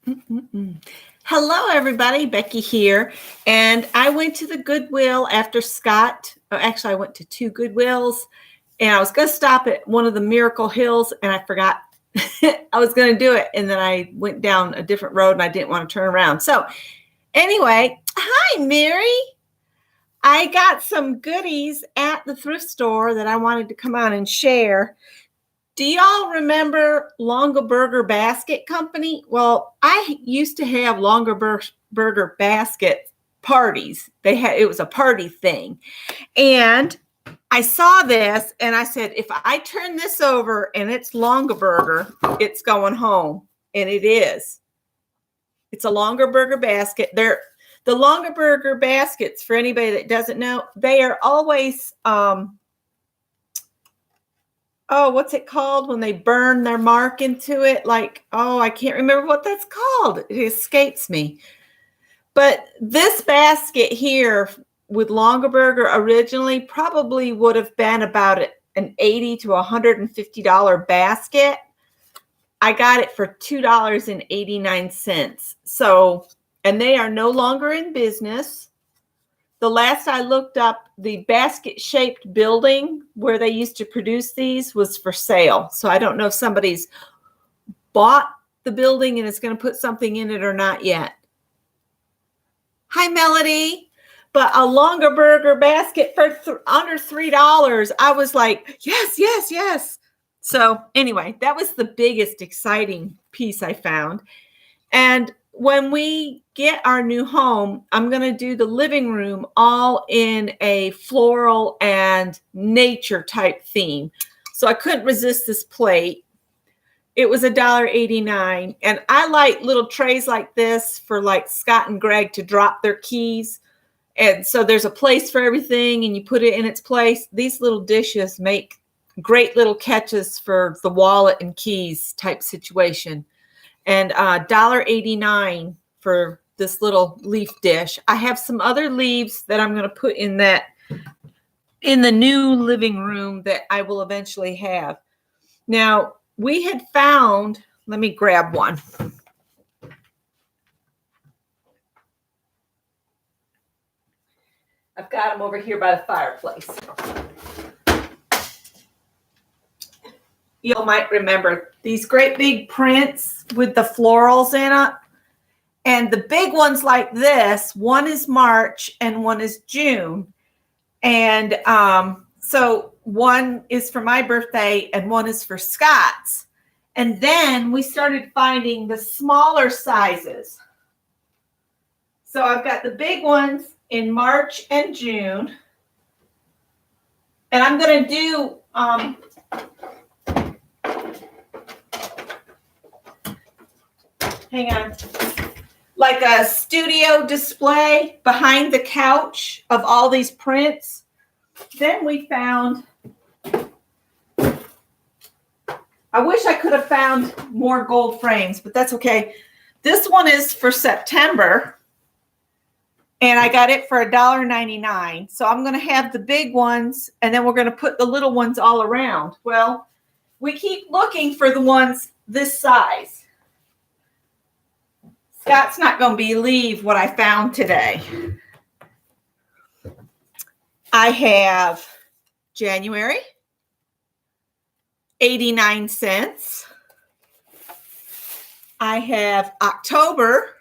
Hello, everybody. Becky here. And I went to the Goodwill after Scott. Actually, I went to two Goodwills, and I was going to stop at one of the Miracle Hills, and I forgot I was going to do it. And then I went down a different road, and I didn't want to turn around. So anyway, hi, Mary. I got some goodies at the thrift store that I wanted to come on and share. Do y'all remember Longaberger Basket Company? Well, I used to have Longaberger Basket parties. It was a party thing. And I saw this and I said, if I turn this over and it's Longaberger, it's going home. And it is. It's a Longaberger basket. The Longaberger baskets, for anybody that doesn't know, they are always what's it called when they burn their mark into it? I can't remember what that's called. It escapes me. But this basket here with Longaberger originally probably would have been about an $80 to $150 basket. I got it for $2.89. So, and they are no longer in business. The last I looked up, the basket-shaped building where they used to produce these was for sale. So I don't know if somebody's bought the building and is going to put something in it or not yet. Hi, Melody. But a Longaberger basket for under $3. I was like, yes, yes, yes. So anyway, that was the biggest exciting piece I found. And when we get our new home, I'm going to do the living room all in a floral and nature type theme. So I couldn't resist this plate. It was $1.89. And I like little trays like this for like Scott and Greg to drop their keys. And so there's a place for everything and you put it in its place. These little dishes make great little catches for the wallet and keys type situation. And $1.89 for this little leaf dish. I have some other leaves that I'm going to put in the new living room that I will eventually have. Now, we had found, let me grab one. I've got them over here by the fireplace. You might remember these great big prints with the florals in it. And the big ones like this, one is March and one is June. And so one is for my birthday and one is for Scott's. And then we started finding the smaller sizes. So I've got the big ones in March and June. And I'm going to do hang on, like a studio display behind the couch of all these prints. Then we found, I wish I could have found more gold frames, but that's okay. This one is for September, and I got it for $1.99. So I'm going to have the big ones, and then we're going to put the little ones all around. Well, we keep looking for the ones this size. Scott's not going to believe what I found today. I have January, 89 cents. I have October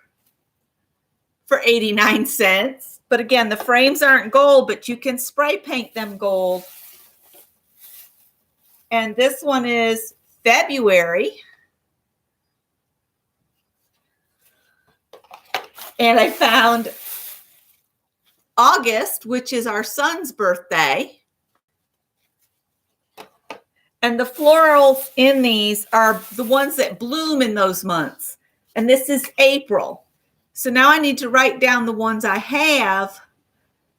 for 89 cents. But again, the frames aren't gold, but you can spray paint them gold. And this one is February. And I found August, which is our son's birthday. And the florals in these are the ones that bloom in those months. And this is April. So now I need to write down the ones I have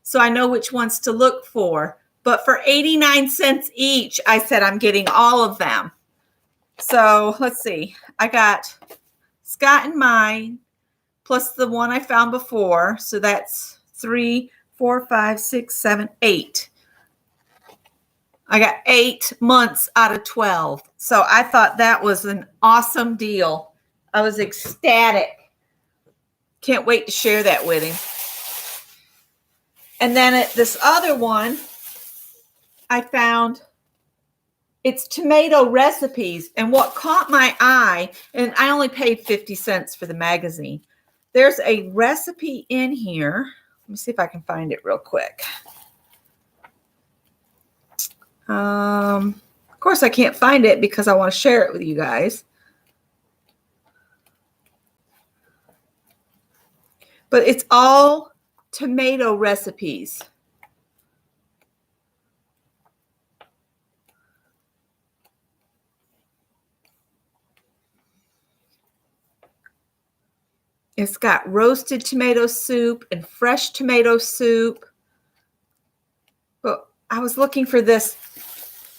so I know which ones to look for. But for 89 cents each, I said I'm getting all of them. So let's see. I got Scott and mine, plus the one I found before. So that's 3, 4, 5, 6, 7, 8. I got 8 months out of 12. So I thought that was an awesome deal. I was ecstatic. Can't wait to share that with him. And then this other one I found, it's tomato recipes. And what caught my eye, and I only paid 50 cents for the magazine. There's a recipe in here. Let me see if I can find it real quick. Of course, I can't find it because I want to share it with you guys. But it's all tomato recipes. It's got roasted tomato soup and fresh tomato soup. But I was looking for this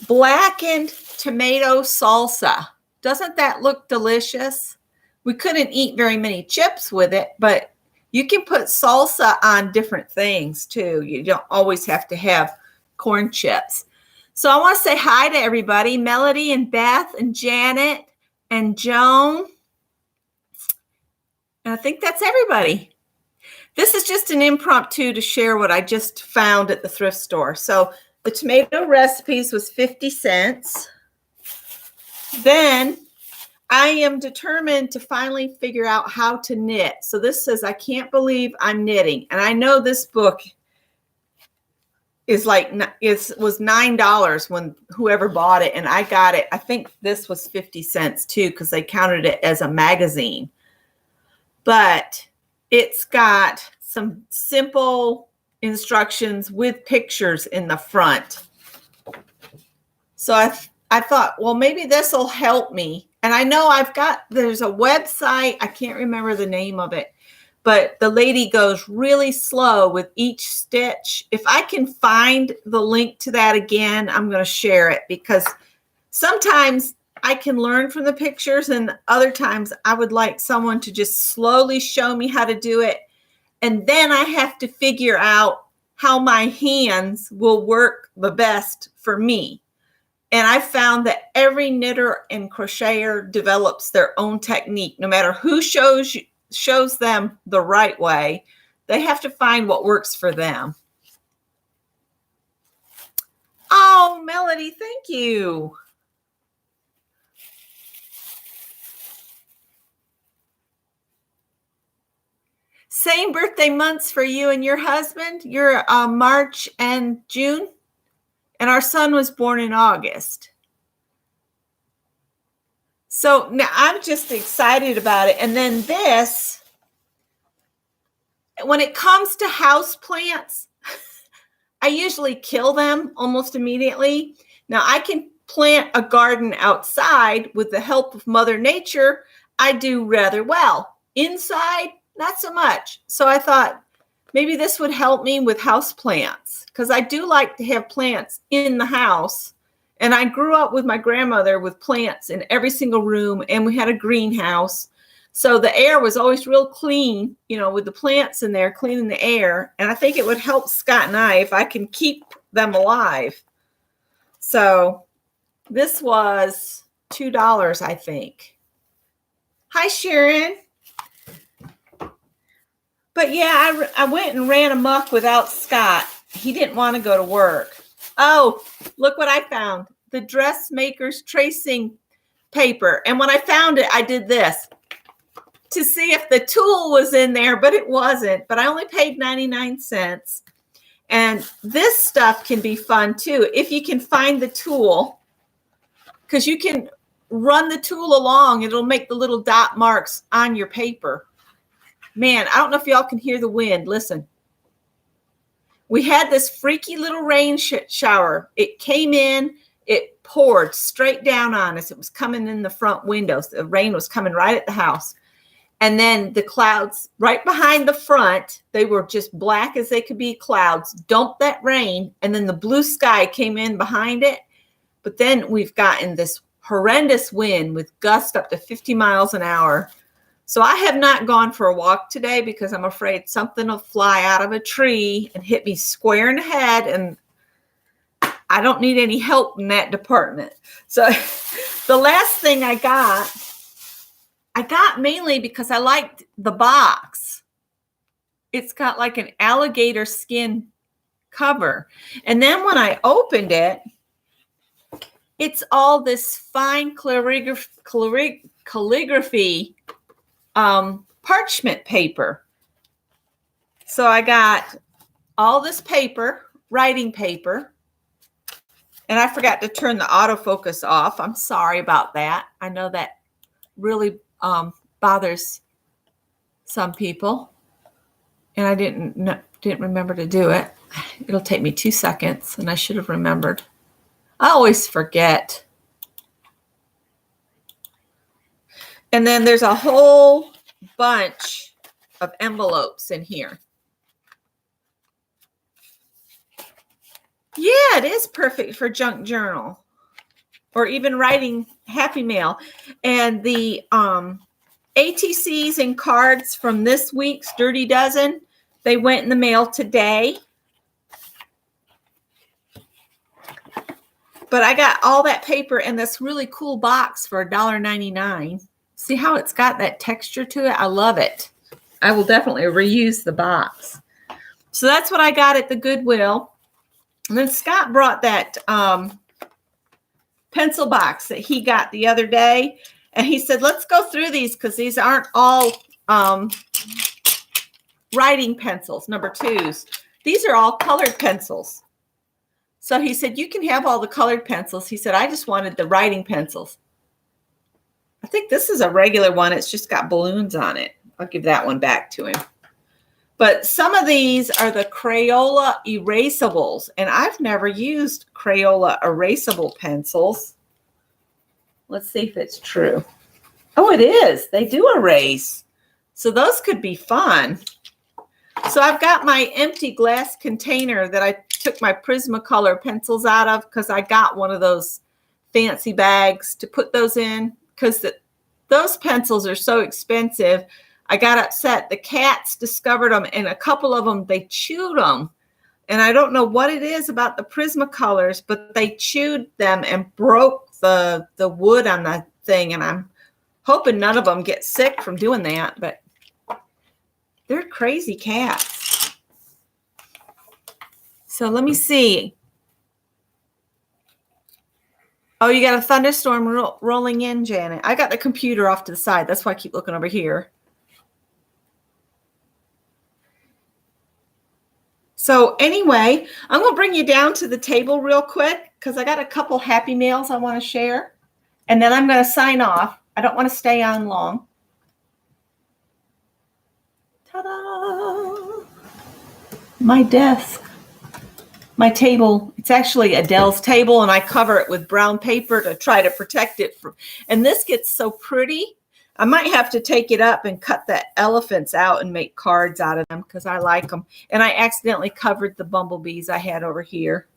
blackened tomato salsa. Doesn't that look delicious? We couldn't eat very many chips with it, but you can put salsa on different things too. You don't always have to have corn chips. So I want to say hi to everybody. Melody and Beth and Janet and Joan. And I think that's everybody. This is just an impromptu to share what I just found at the thrift store. So the tomato recipes was 50 cents. Then I am determined to finally figure out how to knit. So this says, I can't believe I'm knitting. And I know this book is like, it was $9 when whoever bought it. And I got it. I think this was 50 cents too, because they counted it as a magazine. But it's got some simple instructions with pictures in the front. So I thought, well, maybe this will help me. And I know there's a website, I can't remember the name of it, but the lady goes really slow with each stitch. If I can find the link to that again, I'm going to share it, because sometimes I can learn from the pictures, and other times I would like someone to just slowly show me how to do it. And then I have to figure out how my hands will work the best for me. And I found that every knitter and crocheter develops their own technique. No matter who shows them the right way, they have to find what works for them. Oh, Melody, thank you. Same birthday months for you and your husband. You're March and June. And our son was born in August. So now I'm just excited about it. And then this, when it comes to house plants, I usually kill them almost immediately. Now I can plant a garden outside with the help of Mother Nature. I do rather well. Inside, not so much. So I thought maybe this would help me with house plants, because I do like to have plants in the house. And I grew up with my grandmother with plants in every single room, and we had a greenhouse. So the air was always real clean, with the plants in there, cleaning the air. And I think it would help Scott and I if I can keep them alive. So this was $2, I think. Hi, Sharon. But yeah, I went and ran amok without Scott. He didn't want to go to work. Oh, look what I found. The dressmaker's tracing paper. And when I found it, I did this to see if the tool was in there, but it wasn't. But I only paid 99 cents. And this stuff can be fun too, if you can find the tool, because you can run the tool along. It'll make the little dot marks on your paper. Man, I don't know if y'all can hear the wind. Listen. We had this freaky little rain shower. It came in, it poured straight down on us. It was coming in the front windows. The rain was coming right at the house. And then the clouds right behind the front, they were just black as they could be clouds, dumped that rain. And then the blue sky came in behind it. But then we've gotten this horrendous wind with gusts up to 50 miles an hour. So I have not gone for a walk today because I'm afraid something will fly out of a tree and hit me square in the head. And I don't need any help in that department. So the last thing I I got mainly because I liked the box. It's got like an alligator skin cover. And then when I opened it, it's all this fine calligraphy parchment paper. So I got all this paper, writing paper, and I forgot to turn the autofocus off. I'm sorry about that. I know that really bothers some people, and I didn't remember to do it. It'll take me 2 seconds, and I should have remembered. I always forget. And then there's a whole bunch of envelopes in here. Yeah, it is perfect for junk journal or even writing Happy Mail. And the ATCs and cards from this week's Dirty Dozen, they went in the mail today. But I got all that paper in this really cool box for $1.99. See how it's got that texture to it? I love it. I will definitely reuse the box. So that's what I got at the Goodwill. And then Scott brought that pencil box that he got the other day. And he said, let's go through these because these aren't all writing pencils, number 2s. These are all colored pencils. So he said, you can have all the colored pencils. He said, I just wanted the writing pencils. I think this is a regular one. It's just got balloons on it. I'll give that one back to him. But some of these are the Crayola erasables, and I've never used Crayola erasable pencils. Let's see if it's true. Oh, it is. They do erase. So those could be fun. So I've got my empty glass container that I took my Prismacolor pencils out of because I got one of those fancy bags to put those in because those pencils are so expensive. I got upset. The cats discovered them, and a couple of them, they chewed them. And I don't know what it is about the Prismacolors, but they chewed them and broke the wood on the thing. And I'm hoping none of them get sick from doing that, but they're crazy cats. So let me see. Oh, you got a thunderstorm rolling in, Janet. I got the computer off to the side. That's why I keep looking over here. So anyway, I'm going to bring you down to the table real quick because I got a couple Happy Mails I want to share. And then I'm going to sign off. I don't want to stay on long. Ta-da! My desk. My table. It's actually Adele's table, and I cover it with brown paper to try to protect it. And this gets so pretty. I might have to take it up and cut the elephants out and make cards out of them because I like them. And I accidentally covered the bumblebees I had over here.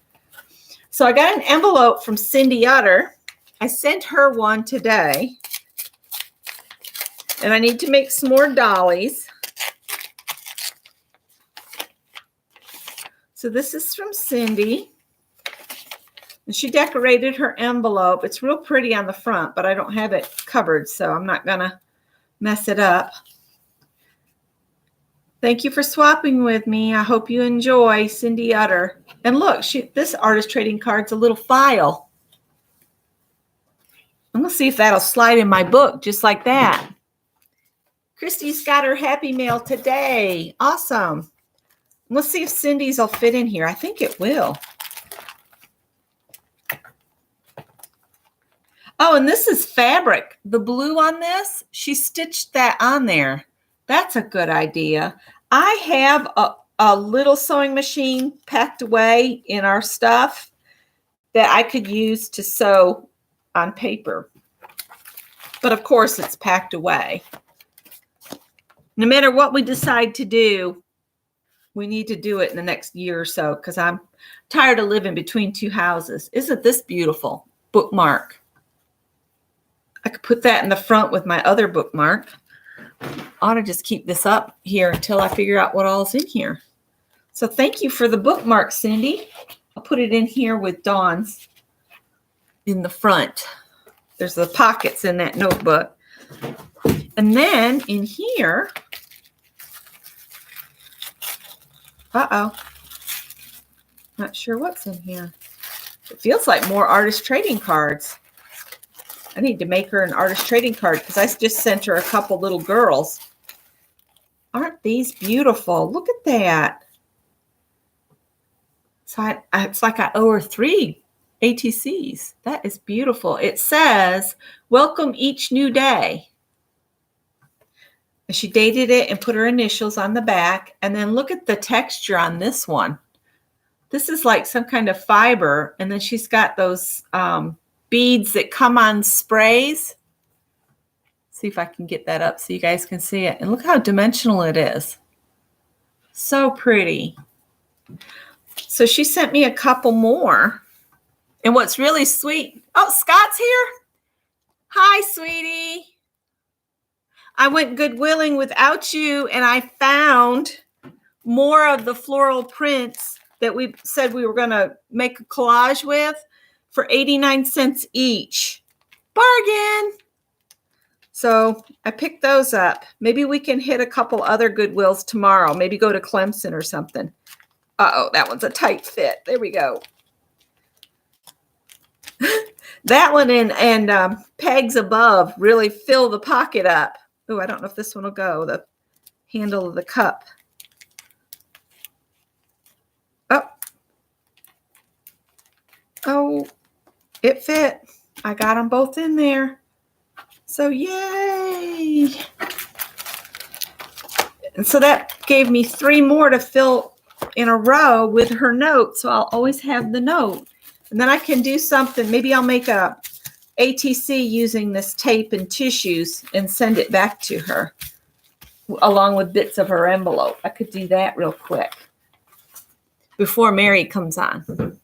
So I got an envelope from Cindy Utter. I sent her one today. And I need to make some more dollies. So this is from Cindy. And she decorated her envelope. It's real pretty on the front, but I don't have it covered, so I'm not going to mess it up. Thank you for swapping with me. I hope you enjoy, Cindy Utter. And look, this Artist Trading Card's a little file. I'm going to see if that'll slide in my book just like that. Christy's got her Happy Mail today. Awesome. Let's see if Cindy's will fit in here. I think it will. Oh, and this is fabric. The blue on this, she stitched that on there. That's a good idea. I have a little sewing machine packed away in our stuff that I could use to sew on paper. But of course, it's packed away. No matter what we decide to do, we need to do it in the next year or so because I'm tired of living between two houses. Isn't this beautiful? Bookmark. I could put that in the front with my other bookmark. I ought to just keep this up here until I figure out what all's in here. So thank you for the bookmark, Cindy. I'll put it in here with Dawn's in the front. There's the pockets in that notebook. And then in here, not sure what's in here. It feels like more artist trading cards. I need to make her an artist trading card because I just sent her a couple little girls. Aren't these beautiful? Look at that. So it's like I owe her 3 ATCs. That is beautiful. It says, welcome each new day. And she dated it and put her initials on the back. And then look at the texture on this one. This is like some kind of fiber. And then she's got those beads that come on sprays. See if I can get that up so you guys can see it. And look how dimensional it is. So pretty. So she sent me a couple more. And what's really sweet. Oh, Scott's here. Hi, sweetie. I went Goodwilling without you, and I found more of the floral prints that we said we were going to make a collage with for 89 cents each. Bargain. So I picked those up. Maybe we can hit a couple other Goodwills tomorrow. Maybe go to Clemson or something. Uh-oh, that one's a tight fit. There we go. That one and pegs above really fill the pocket up. Oh, I don't know if this one will go. The handle of the cup. Oh, it fit. I got them both in there. So yay. And so that gave me 3 more to fill in a row with her note. So I'll always have the note. And then I can do something. Maybe I'll make a ATC using this tape and tissues and send it back to her along with bits of her envelope. I could do that real quick before Mary comes on.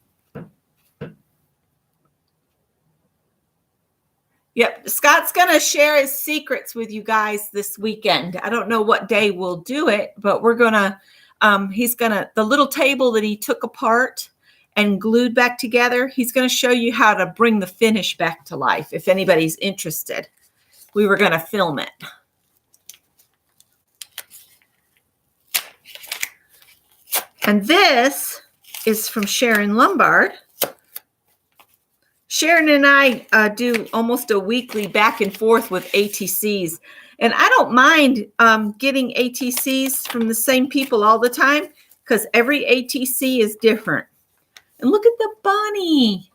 Yep, Scott's going to share his secrets with you guys this weekend. I don't know what day we'll do it, but we're going to, the little table that he took apart and glued back together, he's going to show you how to bring the finish back to life if anybody's interested. We were going to film it. And this is from Sharon Lombard. Sharon and I do almost a weekly back and forth with ATCs. And I don't mind getting ATCs from the same people all the time because every ATC is different. And look at the bunny.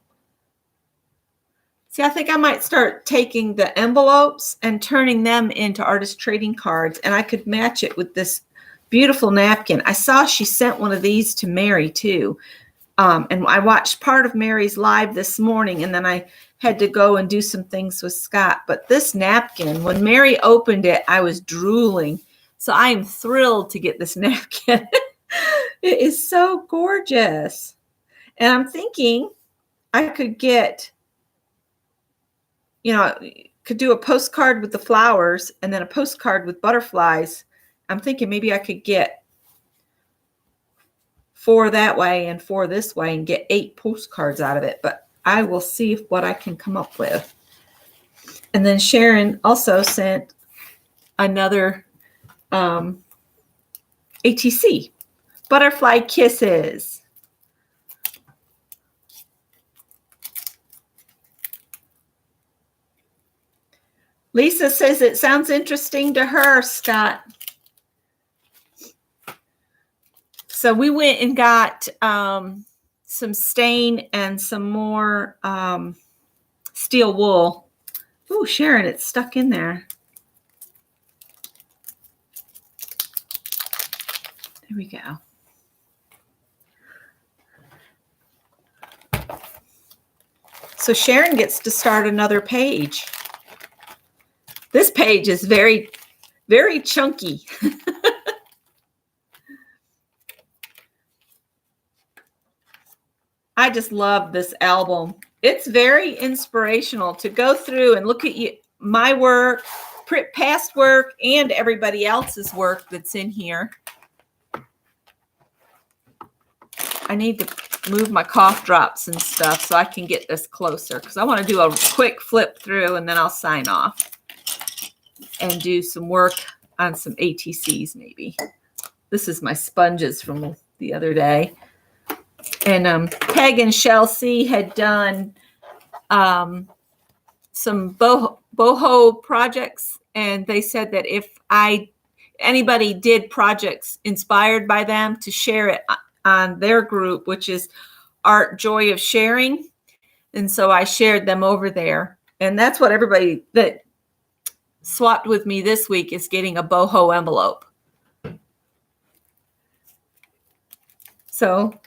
See, I think I might start taking the envelopes and turning them into artist trading cards. And I could match it with this beautiful napkin. I saw she sent one of these to Mary too. And I watched part of Mary's live this morning, and then I had to go and do some things with Scott. But this napkin, when Mary opened it, I was drooling. So I am thrilled to get this napkin. It is so gorgeous. And I'm thinking I could get, could do a postcard with the flowers and then a postcard with butterflies. I'm thinking maybe I could get 4 that way and 4 this way and get 8 postcards out of it. But I will see what I can come up with. And then Sharon also sent another ATC, Butterfly Kisses. Lisa says it sounds interesting to her, Scott. So we went and got some stain and some more steel wool. Ooh, Sharon, it's stuck in there. There we go. So Sharon gets to start another page. This page is very, very chunky. I just love this album. It's very inspirational to go through and look at my work, past work, and everybody else's work that's in here. I need to move my cough drops and stuff so I can get this closer because I want to do a quick flip through and then I'll sign off. and do some work on some ATCs maybe. This is my sponges from the other day. And Peg and Chelsea had done some boho projects, and they said that if anybody did projects inspired by them, to share it on their group, which is Art Joy of Sharing. And so I shared them over there. And that's what everybody that swapped with me this week is getting a boho envelope. So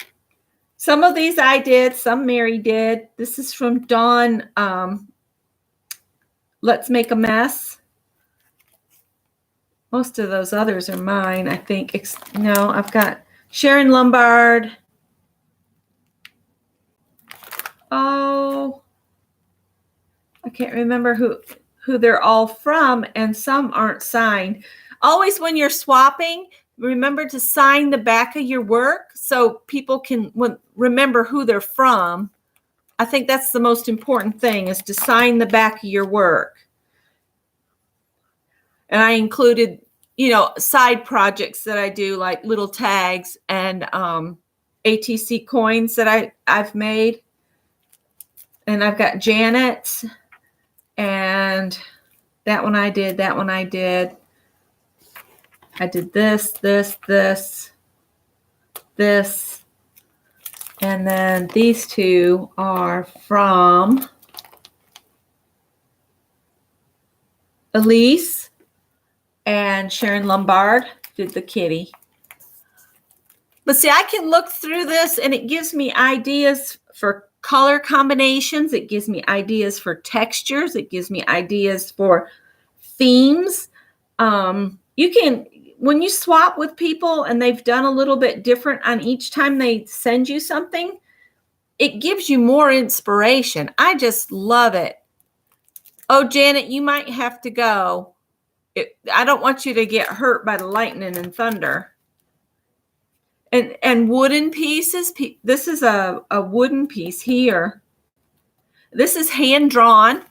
some of these I did, some Mary did. This is from Dawn. Let's Make a Mess. Most of those others are mine, I think. No, I've got Sharon Lombard. Oh, I can't remember who they're all from, and some aren't signed. Always when you're swapping, remember to sign the back of your work so people can remember who they're from. I think that's the most important thing, is to sign the back of your work. And I included, side projects that I do, like little tags and ATC coins that I've made. And I've got Janet's, and that one I did, that one I did. I did this, and then these two are from Elise, and Sharon Lombard did the kitty. But see, I can look through this and it gives me ideas for color combinations. It gives me ideas for textures. It gives me ideas for themes. You can, when you swap with people and they've done a little bit different on each time they send you something, it gives you more inspiration. I just love it. Oh, Janet, you might have to go. I don't want you to get hurt by the lightning and thunder. And wooden pieces. This is a wooden piece here. This is hand drawn.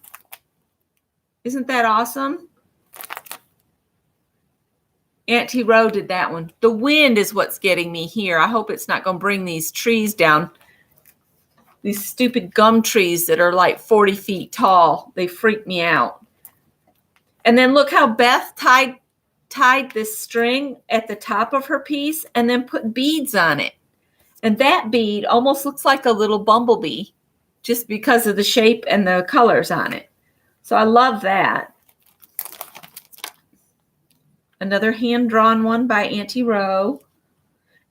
Isn't that awesome? Auntie Ro did that one. The wind is what's getting me here. I hope it's not going to bring these trees down. These stupid gum trees that are like 40 feet tall. They freak me out. And then look how Beth tied this string at the top of her piece and then put beads on it. And that bead almost looks like a little bumblebee just because of the shape and the colors on it. So I love that. Another hand-drawn one by Auntie Ro.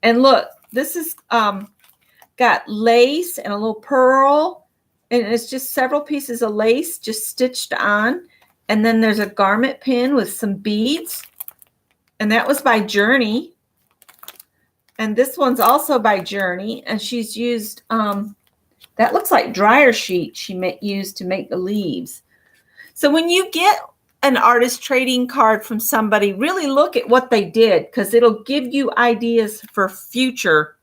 And look, this is got lace and a little pearl. And it's just several pieces of lace just stitched on. And then there's a garment pin with some beads. And that was by Journey. And this one's also by Journey. And she's used, that looks like dryer sheet she used to make the leaves. So when you get an artist trading card from somebody, really look at what they did, because it'll give you ideas for future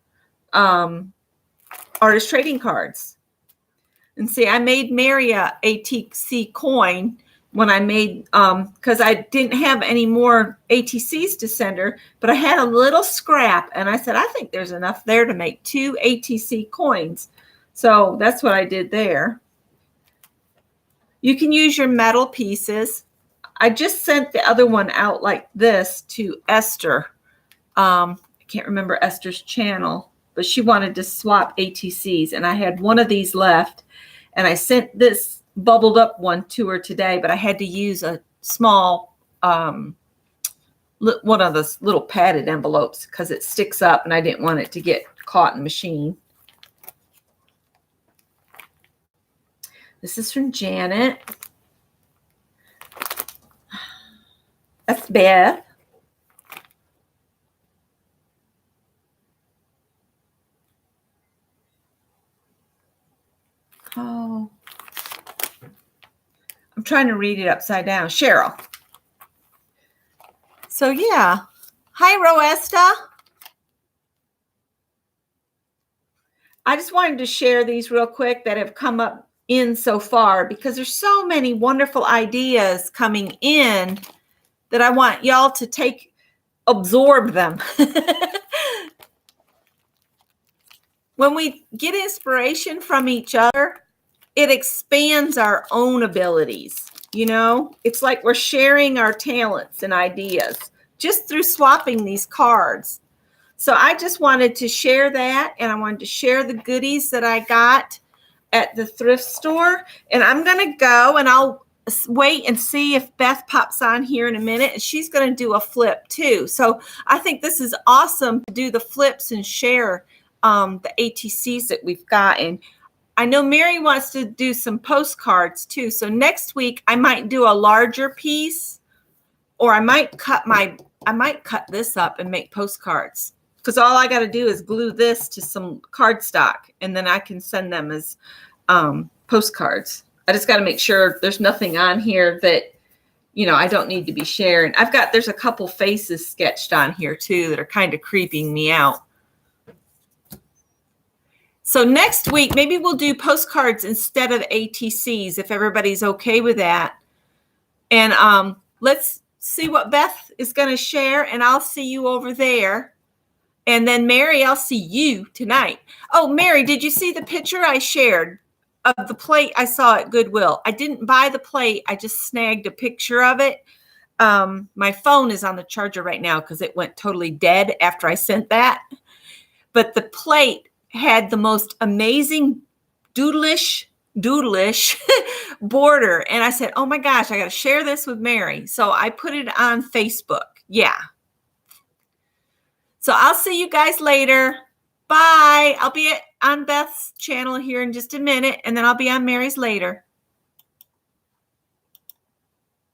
artist trading cards. And see, I made Mary a ATC coin when I made, because I didn't have any more ATCs to send her, but I had a little scrap, and I said, I think there's enough there to make 2 ATC coins. So that's what I did there. You can use your metal pieces. I just sent the other one out like this to Esther. I can't remember Esther's channel, but she wanted to swap ATCs, and I had one of these left, and I sent this bubbled up one to her today, but I had to use a small one of those little padded envelopes because it sticks up, and I didn't want it to get caught in the machine. This is from Janet. That's Beth. Oh, I'm trying to read it upside down. Cheryl. So yeah. Hi, Roesta. I just wanted to share these real quick that have come up in so far, because there's so many wonderful ideas coming in that I want y'all to absorb them. When we get inspiration from each other, it expands our own abilities. You know, it's like we're sharing our talents and ideas just through swapping these cards. So I just wanted to share that, and I wanted to share the goodies that I got at the thrift store. And I'm going to go, and I'll wait and see if Beth pops on here in a minute, and she's going to do a flip too. So I think this is awesome to do the flips and share the ATCs that we've gotten. I know Mary wants to do some postcards too. So next week I might do a larger piece, or I might cut this up and make postcards, because all I got to do is glue this to some cardstock, and then I can send them as postcards. I just got to make sure there's nothing on here that, you know, I don't need to be sharing. There's a couple faces sketched on here too that are kind of creeping me out. So next week, maybe we'll do postcards instead of ATCs, if everybody's okay with that. And let's see what Beth is going to share, and I'll see you over there. And then Mary, I'll see you tonight. Oh, Mary, did you see the picture I shared of the plate I saw at Goodwill? I didn't buy the plate. I just snagged a picture of it. My phone is on the charger right now because it went totally dead after I sent that. But the plate had the most amazing doodlish border. And I said, oh my gosh, I got to share this with Mary. So I put it on Facebook. Yeah. So I'll see you guys later. Bye. I'll be on Beth's channel here in just a minute, and then I'll be on Mary's later.